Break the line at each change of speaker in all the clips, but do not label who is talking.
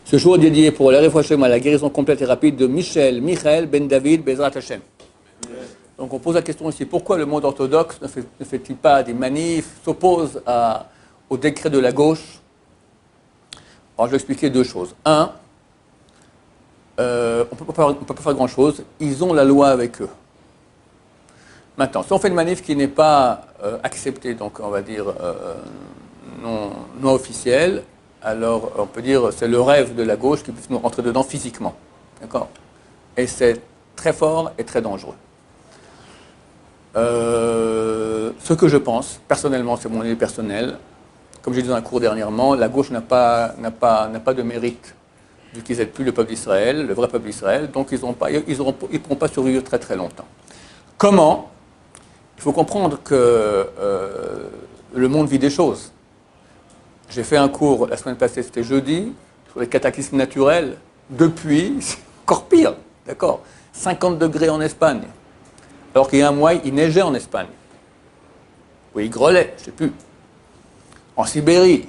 Ce jour est dédié pour la réfouachem à la guérison complète et rapide de Michael Ben David Bezrat Hashem. Donc on pose la question ici, pourquoi le monde orthodoxe ne fait-il pas des manifs, s'oppose au décret de la gauche? Alors je vais expliquer deux choses. Un, on ne peut pas faire grand-chose, ils ont la loi avec eux. Maintenant, si on fait une manif qui n'est pas acceptée, donc on va dire non officielle, alors on peut dire c'est le rêve de la gauche qui puisse nous rentrer dedans physiquement. D'accord? Et c'est très fort et très dangereux. Ce que je pense, personnellement, c'est mon avis personnel, comme j'ai dit dans un cours dernièrement, la gauche n'a pas de mérite, vu qu'ils n'aident plus le peuple d'Israël, le vrai peuple d'Israël, donc ils ne pourront pas survivre très très longtemps. Comment? Il faut comprendre que le monde vit des choses. J'ai fait un cours la semaine passée, c'était jeudi, sur les cataclysmes naturels. Depuis, c'est encore pire, d'accord? 50 degrés en Espagne. Alors qu'il y a un mois, il neigeait en Espagne. Ou il grêlait, je ne sais plus. En Sibérie,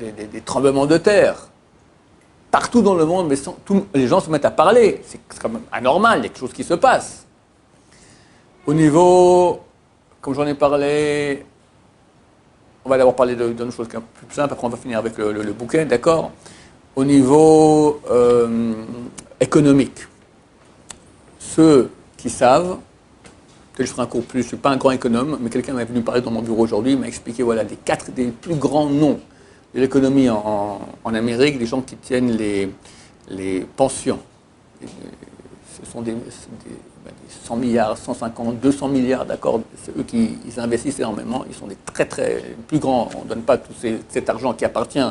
des tremblements de terre. Partout dans le monde, mais les gens se mettent à parler. C'est quand même anormal, il y a quelque chose qui se passe. Au niveau, comme j'en ai parlé, on va d'abord parler d'une chose plus simple, après on va finir avec le bouquin, d'accord? Au niveau économique, ceux qui savent, je ferai un cours plus, je ne suis pas un grand économe, mais quelqu'un m'est venu parler dans mon bureau aujourd'hui, il m'a expliqué voilà, des plus grands noms de l'économie en Amérique, des gens qui tiennent les pensions. Ce sont des 100 milliards, 150, 200 milliards, d'accord, c'est eux qui investissent énormément, ils sont des très plus grands, on ne donne pas tout cet argent qui appartient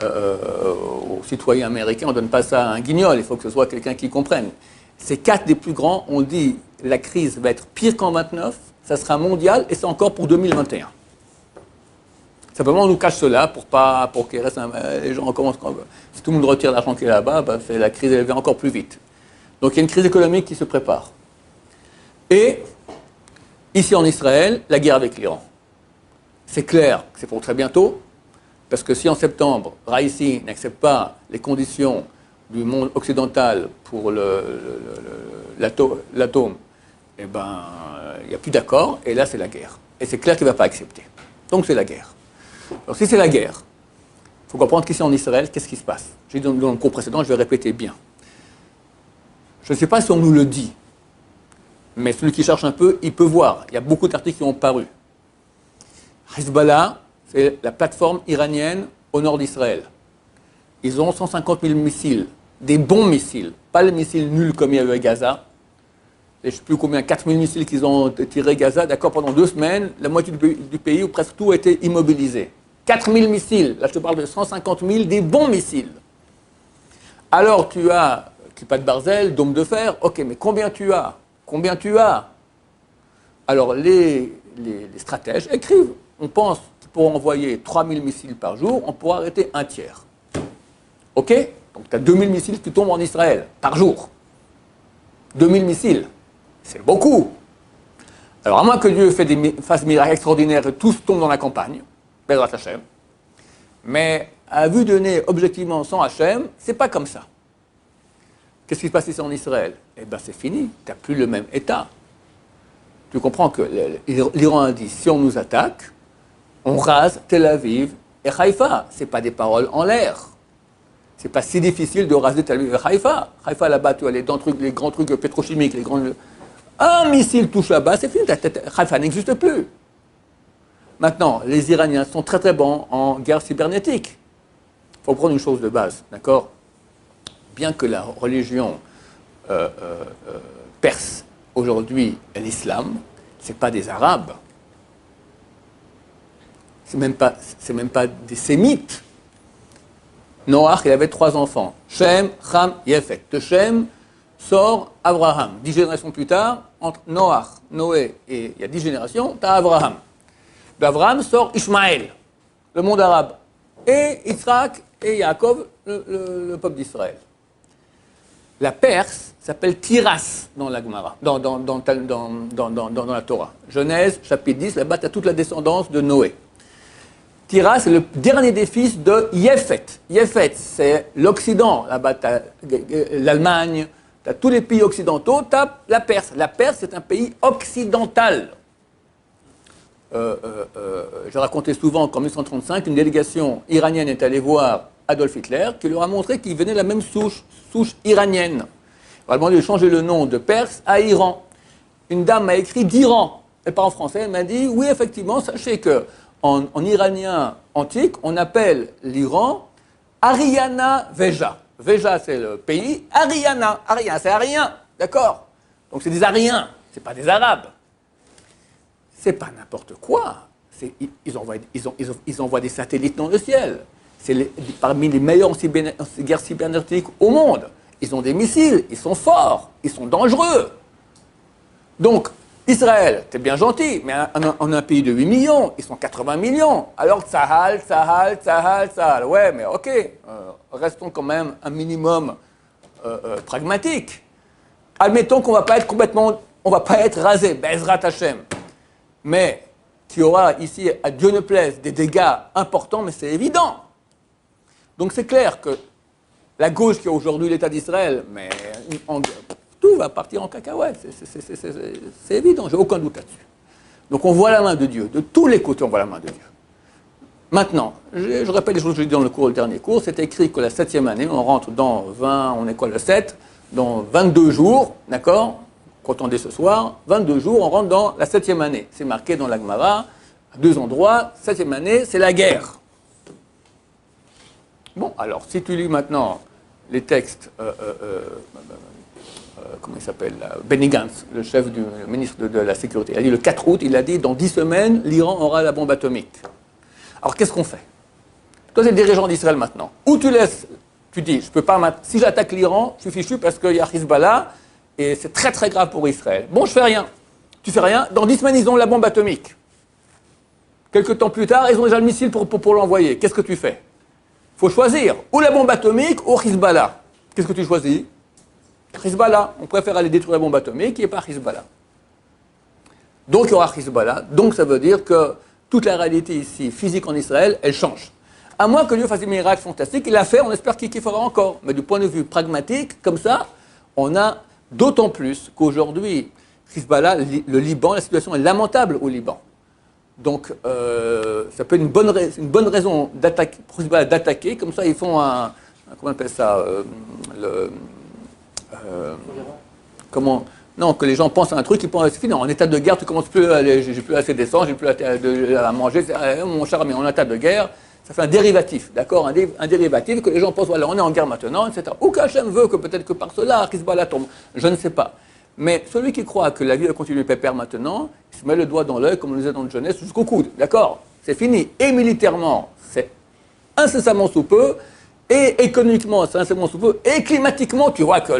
aux citoyens américains, on ne donne pas ça à un guignol, il faut que ce soit quelqu'un qui comprenne. Ces 4 des plus grands ont dit la crise va être pire qu'en 29, ça sera mondial et c'est encore pour 2021. Simplement on nous cache cela pour qu'il reste les gens recommencent. Si tout le monde retire l'argent qui est là-bas, la crise elle va encore plus vite. Donc il y a une crise économique qui se prépare. Et ici en Israël, la guerre avec l'Iran. C'est clair que c'est pour très bientôt, parce que si en septembre, Raïssi n'accepte pas les conditions du monde occidental pour l'atome, eh ben, il n'y a plus d'accord, et là c'est la guerre. Et c'est clair qu'il ne va pas accepter. Donc c'est la guerre. Alors si c'est la guerre, il faut comprendre qu'ici en Israël, qu'est-ce qui se passe? J'ai dit dans le cours précédent, je vais répéter bien. Je ne sais pas si on nous le dit, mais celui qui cherche un peu, il peut voir. Il y a beaucoup d'articles qui ont paru. Hezbollah, c'est la plateforme iranienne au nord d'Israël. Ils ont 150 000 missiles, des bons missiles, pas les missiles nuls comme il y a eu à Gaza. Et je ne sais plus combien, 4 000 missiles qu'ils ont tiré Gaza, d'accord, pendant 2 semaines, la moitié du pays, où presque tout a été immobilisé. 4 000 missiles, là je te parle de 150 000, des bons missiles. Alors tu as Kippat Barzel, dôme de fer, ok, mais combien tu as? Combien tu as? Alors les stratèges écrivent, on pense qu'ils pourront envoyer 3 000 missiles par jour, on pourra arrêter un tiers. Ok? Donc tu as 2 000 missiles qui tombent en Israël par jour. 2 000 missiles, c'est beaucoup. Alors à moins que Dieu fasse des miracles extraordinaires et tous tombent dans la campagne, Bezrat Hashem, mais à vue de nez, objectivement, sans Hashem, c'est pas comme ça. Qu'est-ce qui se passe ici en Israël? Eh bien, c'est fini. Tu n'as plus le même État. Tu comprends que l'Iran a dit, si on nous attaque, on rase Tel Aviv et Haïfa. Ce n'est pas des paroles en l'air. Ce n'est pas si difficile de raser Tel Aviv et Haïfa. Haïfa, là-bas, tu as les grands trucs pétrochimiques, un missile touche là-bas, c'est fini. Haïfa n'existe plus. Maintenant, les Iraniens sont très très bons en guerre cybernétique. Il faut prendre une chose de base, d'accord? Bien que la religion perse aujourd'hui est l'islam, ce n'est pas des Arabes, c'est même pas des Sémites. Noach, il avait 3 enfants, Shem, Ham, Yefet. De Shem sort Abraham. 10 générations plus tard, entre Noach, Noé et il y a 10 générations, tu as Abraham. D'Abraham sort Ishmaël, le monde arabe, et Yitzhak et Yaakov, le peuple d'Israël. La Perse s'appelle Tiras dans la Gemara, dans la Torah. Genèse, chapitre 10, là-bas, tu as toute la descendance de Noé. Tira, c'est le dernier des fils de Yefet. Yefet, c'est l'Occident. Là-bas, tu as l'Allemagne, tu as tous les pays occidentaux, tu as la Perse. La Perse, c'est un pays occidental. J'ai raconté souvent qu'en 1935, une délégation iranienne est allée voir Adolf Hitler, qui leur a montré qu'il venait de la même souche iranienne. On a demandé de changer le nom de Perse à Iran. Une dame m'a écrit d'Iran. Elle parle en français, elle m'a dit, oui, effectivement, sachez que en iranien antique, on appelle l'Iran Ariana Veja. Veja, c'est le pays. Ariana, c'est arien, d'accord? Donc c'est des Ariens, c'est pas des Arabes. C'est pas n'importe quoi. Ils envoient des satellites dans le ciel. C'est parmi les meilleurs en guerre cybernétique au monde. Ils ont des missiles, ils sont forts, ils sont dangereux. Donc, Israël, c'est bien gentil, mais on a un pays de 8 millions, ils sont 80 millions. Alors, Tsahal. Ouais, mais ok, restons quand même un minimum pragmatique. Admettons qu'on ne va pas être complètement, on ne va pas être rasé, Bezrat Hashem. Mais qu'il y aura ici, à Dieu ne plaise, des dégâts importants, mais c'est évident. Donc c'est clair que la gauche qui a aujourd'hui l'État d'Israël, mais tout va partir en cacahuète, c'est évident, j'ai aucun doute là-dessus. Donc on voit la main de Dieu, de tous les côtés on voit la main de Dieu. Maintenant, je répète les choses que j'ai dit dans le dernier cours, c'est écrit que la 7e année, on rentre dans 20, on est quoi le 7, dans 22 jours, d'accord? Comptons dès ce soir, 22 jours, on rentre dans la 7e année. C'est marqué dans la Gemara, à 2 endroits, 7e année, c'est la guerre. Bon, alors, si tu lis maintenant les textes, comment il s'appelle, Benny Gantz, le chef du ministre de la Sécurité, il a dit le 4 août, il a dit, dans 10 semaines, l'Iran aura la bombe atomique. Alors, qu'est-ce qu'on fait? Toi, tu es le dirigeant d'Israël maintenant. Ou tu laisses, tu dis, je peux pas, si j'attaque l'Iran, je suis fichu parce qu'il y a Hezbollah, et c'est très très grave pour Israël. Bon, je fais rien. Tu fais rien. Dans 10 semaines, ils ont la bombe atomique. Quelques temps plus tard, ils ont déjà le missile pour l'envoyer. Qu'est-ce que tu fais? Il faut choisir. Ou la bombe atomique, ou Hezbollah. Qu'est-ce que tu choisis? Hezbollah. On préfère aller détruire la bombe atomique et pas Hezbollah. Donc il y aura Hezbollah. Donc ça veut dire que toute la réalité ici, physique en Israël, elle change. À moins que Dieu fasse des miracles fantastiques, il l'a fait, on espère qu'il fera encore. Mais du point de vue pragmatique, comme ça, on a d'autant plus qu'aujourd'hui, Hezbollah, le Liban, la situation est lamentable au Liban. Donc, ça peut être une bonne raison pour Hezbollah d'attaquer. Comme ça, ils font un comment on appelle ça non, que les gens pensent à un truc, ils pensent, c'est fini, en état de guerre, tu commences plus à aller, j'ai plus assez d'essence, j'ai plus à manger, mon cher, mais en état de guerre, ça fait un dérivatif, d'accord, un dérivatif que les gens pensent, voilà, on est en guerre maintenant, etc. Ou qu'Hachem veut que peut-être que par cela, Hezbollah tombe, je ne sais pas. Mais celui qui croit que la vie va continuer pépère maintenant, il se met le doigt dans l'œil, comme on le disait dans le jeunesse, jusqu'au coude, d'accord, c'est fini. Et militairement, c'est incessamment sous peu, et économiquement, c'est incessamment sous peu, et climatiquement, tu vois que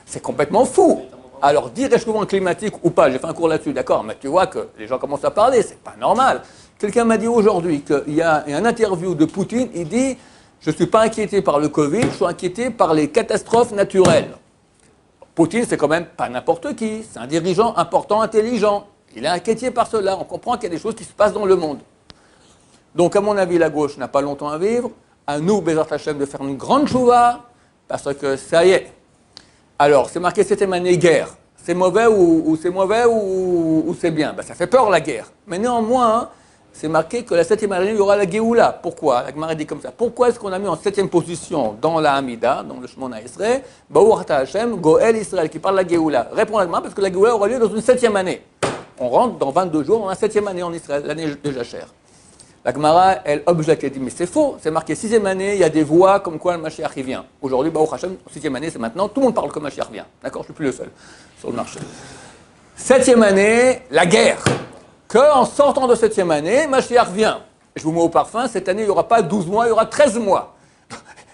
c'est complètement fou. Alors, dire réchauffement climatique ou pas, j'ai fait un cours là-dessus, d'accord, mais tu vois que les gens commencent à parler, c'est pas normal. Quelqu'un m'a dit aujourd'hui qu'il y a un interview de Poutine, il dit « Je ne suis pas inquiété par le Covid, je suis inquiété par les catastrophes naturelles ». Poutine, c'est quand même pas n'importe qui, c'est un dirigeant important, intelligent. Il est inquiété par cela, on comprend qu'il y a des choses qui se passent dans le monde. Donc, à mon avis, la gauche n'a pas longtemps à vivre. À nous, Bezrat Hashem, de faire une grande chouva, parce que ça y est. Alors, c'est marqué 7e année guerre. C'est mauvais ou c'est mauvais ou c'est bien? Ben, ça fait peur la guerre. Mais néanmoins, c'est marqué que la 7e année, il y aura la Géoula. Pourquoi? La Gemara dit comme ça. Pourquoi est-ce qu'on a mis en 7e position dans la Hamida, dans le Shemona Esrei, Baruch Ata Hashem, Goël Israël, qui parle de la Géoula? Répond la Gemara parce que la Géoula aura lieu dans une 7e année. On rentre dans 22 jours dans la 7e année en Israël, l'année de Jacher. La Gemara, elle objecte, elle dit, mais c'est faux, c'est marqué 6e année, il y a des voix comme quoi le Mashiach y vient. Aujourd'hui, Baruch Hashem, 6e année, c'est maintenant, tout le monde parle que le Mashiach vient. D'accord, je ne suis plus le seul sur le marché. 7e année, la guerre. Qu'en sortant de 7e année, Mashiach vient. Je vous mets au parfum, cette année, il n'y aura pas 12 mois, il y aura 13 mois.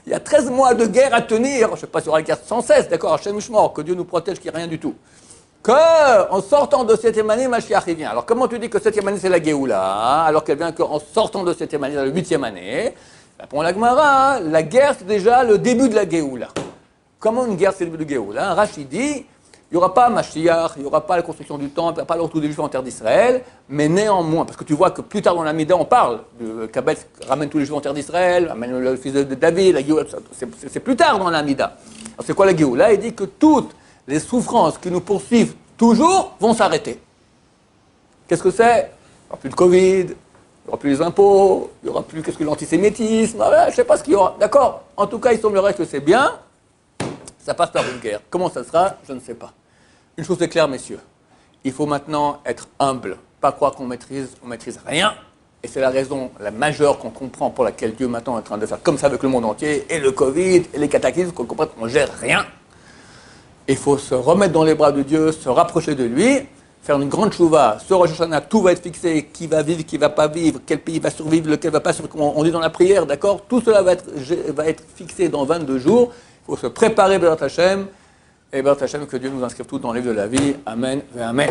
Il y a 13 mois de guerre à tenir. Je ne sais pas si il y aura la guerre sans cesse, d'accord, Hashem Mishmor, que Dieu nous protège, qu'il n'y ait rien du tout. Qu'en sortant de 7e année, Mashiach vient. Alors comment tu dis que 7e année c'est la Géoula, alors qu'elle vient qu'en sortant de 7e année, dans la 8e année? Répond la Gemara, la guerre c'est déjà le début de la Géoula. Comment une guerre c'est le début de la Géoula? Rachid dit, Il n'y aura pas Mashiach, il n'y aura pas la construction du temple, il n'y aura pas le retour des Juifs en terre d'Israël, mais néanmoins, parce que tu vois que plus tard dans l'Amida, on parle de Kabbalah ramène tous les Juifs en terre d'Israël, ramène le fils de David, la Géoula, c'est plus tard dans l'Amida. Alors c'est quoi la Géoula? Il dit que toutes les souffrances qui nous poursuivent toujours vont s'arrêter. Qu'est-ce que c'est? Il n'y aura plus de Covid, il n'y aura plus les impôts, il n'y aura plus qu'est-ce que l'antisémitisme, je ne sais pas ce qu'il y aura. D'accord? En tout cas, il semblerait que c'est bien, ça passe par une guerre. Comment ça sera? Je ne sais pas. Une chose est claire, messieurs, il faut maintenant être humble, pas croire qu'on maîtrise rien, et c'est la raison, la majeure qu'on comprend pour laquelle Dieu maintenant est en train de faire comme ça avec le monde entier, et le Covid, et les cataclysmes, qu'on comprend qu'on ne gère rien. Il faut se remettre dans les bras de Dieu, se rapprocher de lui, faire une grande chouva, ce Rosh Hashanah, tout va être fixé, qui va vivre, qui ne va pas vivre, quel pays va survivre, lequel ne va pas survivre, on dit dans la prière, d'accord? Tout cela va être fixé dans 22 jours, il faut se préparer, Bézat Hashem, et Bézat Hashem, que Dieu nous inscrive tous dans le livre de la vie. Amen et Amen.